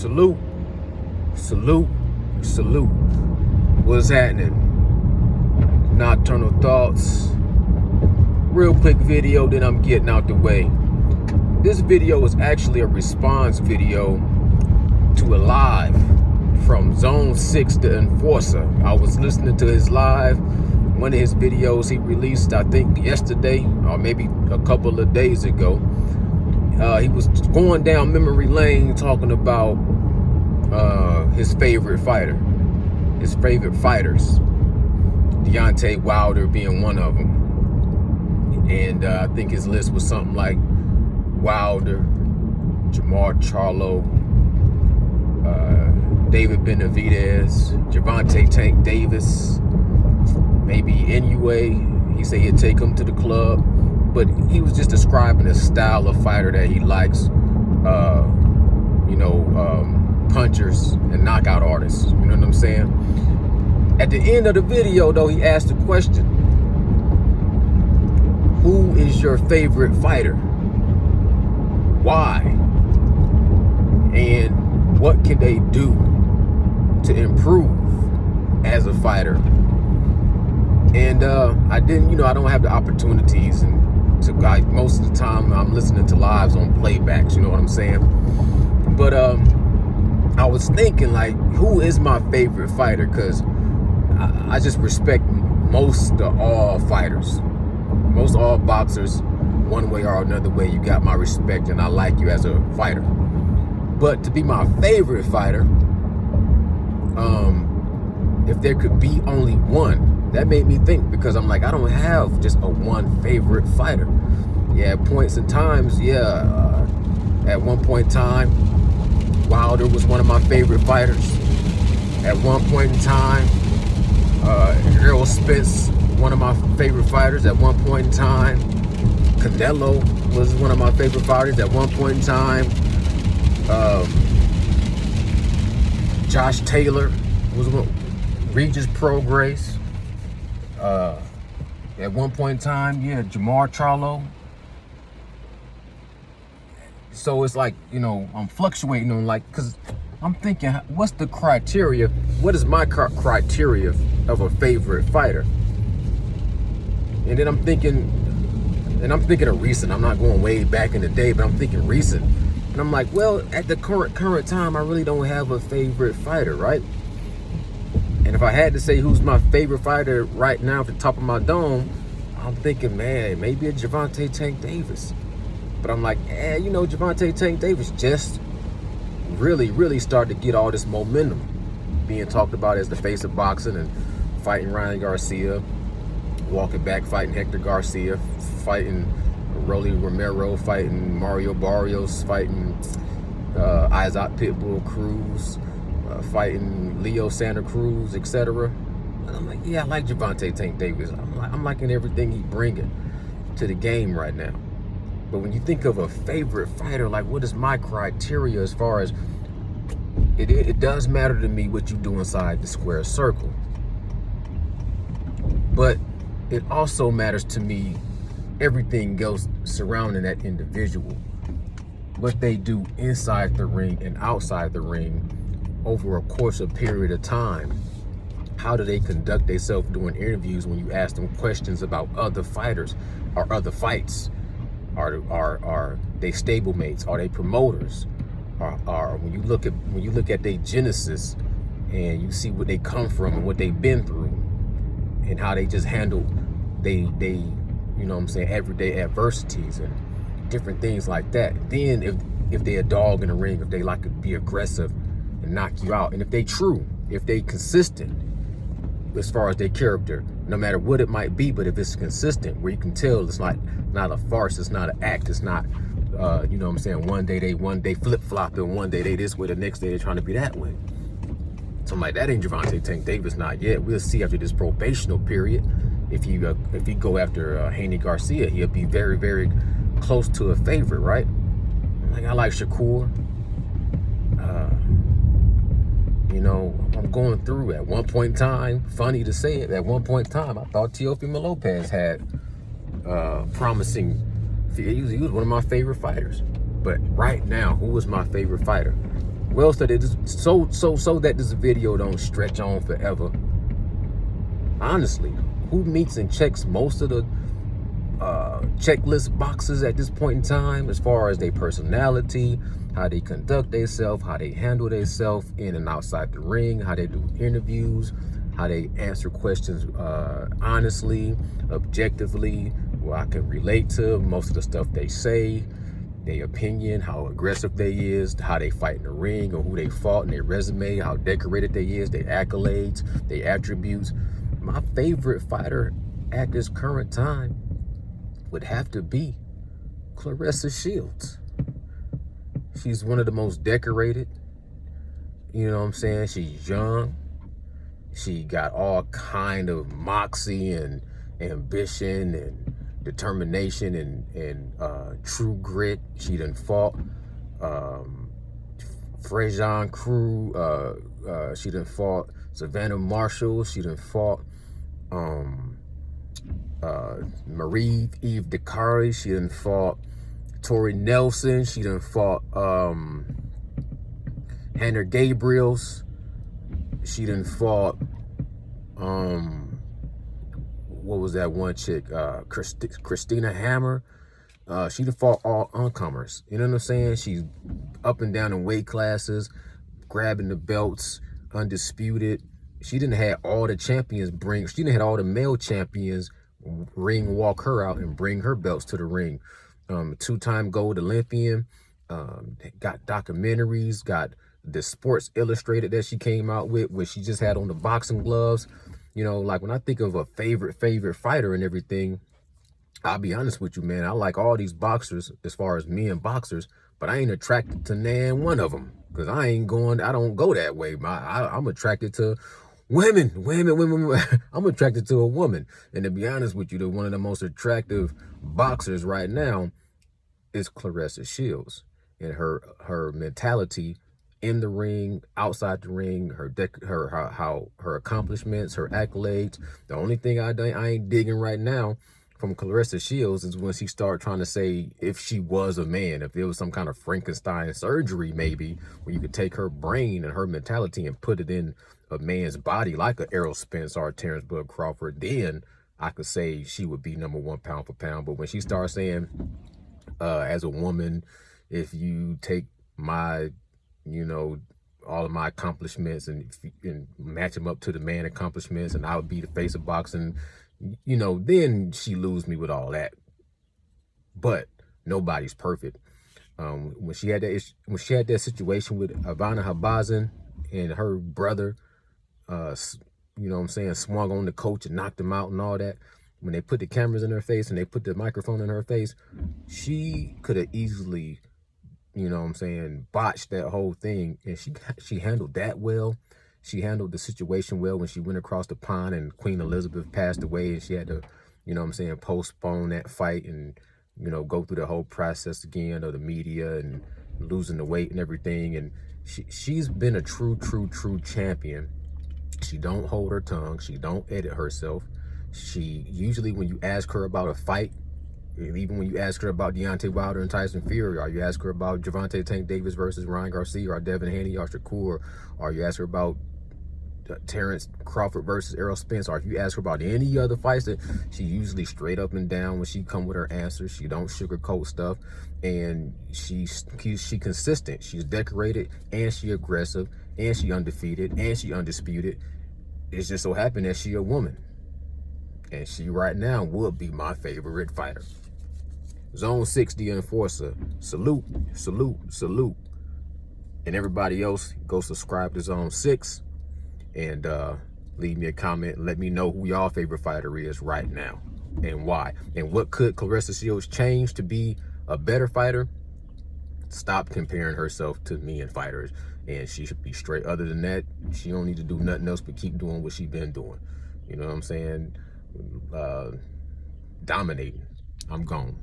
Salute, salute, salute. What's happening? Nocturnal Thoughts. Real quick video, then I'm getting out the way. This video is actually a response video to a live from Zone 6, the Enforcer. I was listening to his live, one of his videos he released, I think yesterday or maybe a couple of days ago. He was going down memory lane talking about his favorite fighter, his favorite fighters, Deontay Wilder being one of them. And I think his list was something like Wilder, Jermall Charlo, David Benavidez, Gervonta Tank Davis, maybe Inoue. He said he'd take him to the club. But he was just describing the style of fighter that he likes, punchers and knockout artists. You know what I'm saying? At the end of the video, though, he asked the question, who is your favorite fighter? Why? And what can they do to improve as a fighter? And I don't have the opportunities and most of the time I'm listening to lives on playbacks, you know what I'm saying? But I was thinking, like, who is my favorite fighter? Because I just respect most of all fighters, most all boxers. One way or another way, you got my respect and I like you as a fighter. But to be my favorite fighter, if there could be only one, that made me think, because I'm like, I don't have just a one favorite fighter. Yeah, at points and times, at one point in time, Wilder was one of my favorite fighters. At one point in time, Errol Spence, one of my favorite fighters. At one point in time, Canelo was one of my favorite fighters. At one point in time, Josh Taylor was one. Regis Prograis. At one point in time, Jermall Charlo. So it's like, I'm fluctuating on, like, because I'm thinking, what's the criteria? What is my criteria of a favorite fighter? And then I'm thinking of recent. I'm not going way back in the day, but I'm thinking recent. And I'm like, well, at the current time, I really don't have a favorite fighter, right? And if I had to say who's my favorite fighter right now at the top of my dome, I'm thinking, man, maybe a Gervonta Tank Davis. But I'm like, Gervonta Tank Davis just really started to get all this momentum, being talked about as the face of boxing, and fighting Ryan Garcia, walking back, fighting Hector Garcia, fighting Rolly Romero, fighting Mario Barrios, fighting Isaac Pitbull Cruz, fighting Leo Santa Cruz, etc. And I'm like, I like Gervonta Tank Davis. I'm liking everything he's bringing to the game right now. But when you think of a favorite fighter, like, what is my criteria as far as it does matter to me what you do inside the square circle. But it also matters to me everything else surrounding that individual. What they do inside the ring and outside the ring over a course of period of time. How do they conduct themselves during interviews when you ask them questions about other fighters or other fights? Are they stablemates? Are they promoters? Are when you look at their genesis and you see where they come from and what they've been through and how they just handle they everyday adversities and different things like that. Then if they're a dog in the ring, if they like to be aggressive and knock you out, and if they consistent as far as their character, no matter what it might be, but if it's consistent, where you can tell it's not a farce, it's not an act, it's not one day flip-flopping, one day they this way, the next day they're trying to be that way. So I'm like, that ain't Gervonta Tank Davis, not yet. We'll see after this probational period. If you go after Haney Garcia, he'll be very, very close to a favorite, right? I like Shakur. I'm going through at one point in time, funny to say it, at one point in time, I thought Teofimo Lopez had promising. He was one of my favorite fighters. But right now, who is my favorite fighter? Well, so that this video don't stretch on forever. Honestly, who meets and checks most of the checklist boxes at this point in time, as far as their personality, how they conduct themselves, how they handle themselves in and outside the ring, how they do interviews, how they answer questions honestly, objectively, where I can relate to most of the stuff they say, their opinion, how aggressive they is, how they fight in the ring, or who they fought, and their resume, how decorated they is, their accolades, their attributes. My favorite fighter at this current time would have to be Claressa Shields. She's one of the most decorated. You know what I'm saying? She's young. She got all kind of moxie and ambition and determination and true grit. She done fought Frejan Crew. She done fought Savannah Marshall. She done fought Marie-Eve Dakari. She done fought Tori Nelson. She done fought Hannah Gabriels. She done fought what was that one chick? Christina Hammer. She done fought all uncomers. You know what I'm saying? She's up and down in weight classes, grabbing the belts, undisputed. She didn't have all the champions she didn't have all the male champions ring walk her out and bring her belts to the ring. Two-time gold Olympian, got documentaries, got the Sports Illustrated that she came out with, where she just had on the boxing gloves. You know, like when I think of a favorite fighter and everything, I'll be honest with you, man, I like all these boxers as far as men boxers, but I ain't attracted to nan one of them, because I don't go that way. I'm attracted to women. I'm attracted to a woman. And to be honest with you, one of the most attractive boxers right now is Claressa Shields, and her mentality in the ring, outside the ring, her accomplishments, her accolades. The only thing I ain't digging right now from Claressa Shields is when she started trying to say if she was a man, if it was some kind of Frankenstein surgery, maybe, where you could take her brain and her mentality and put it in a man's body, like a Errol Spence or Terrence Bud Crawford, then I could say she would be #1 pound for pound. But when she starts saying, as a woman, if you take my, all of my accomplishments and match them up to the man accomplishments, and I would be the face of boxing, then she lose me with all that. But nobody's perfect. When she had that situation with Ivana Habazin and her brother, swung on the coach and knocked him out and all that, when they put the cameras in her face and they put the microphone in her face, she could have easily, botched that whole thing. And she handled that well. She handled the situation well when she went across the pond and Queen Elizabeth passed away, and she had to, postpone that fight and, go through the whole process again of the media and losing the weight and everything. And she's been a true champion. She don't hold her tongue. She don't edit herself. She usually, when you ask her about a fight, even when you ask her about Deontay Wilder and Tyson Fury, or you ask her about Gervonta Tank Davis versus Ryan Garcia, or Devin Haney or Shakur, or you ask her about Terrence Crawford versus Errol Spence, or if you ask her about any other fights, that she usually straight up and down when she come with her answers. She don't sugarcoat stuff, and she's consistent. She's decorated, and she aggressive, and she undefeated, and she undisputed. It's just so happened that she a woman, and she right now would be my favorite fighter. Zone 60 Enforcer, salute. And everybody else, go subscribe to Zone 6 and leave me a comment and let me know who y'all favorite fighter is right now and why. And what could Claressa Shields change to be a better fighter? Stop comparing herself to men fighters, and she should be straight. Other than that, she don't need to do nothing else but keep doing what she been doing. You know what I'm saying? Dominating. I'm gone.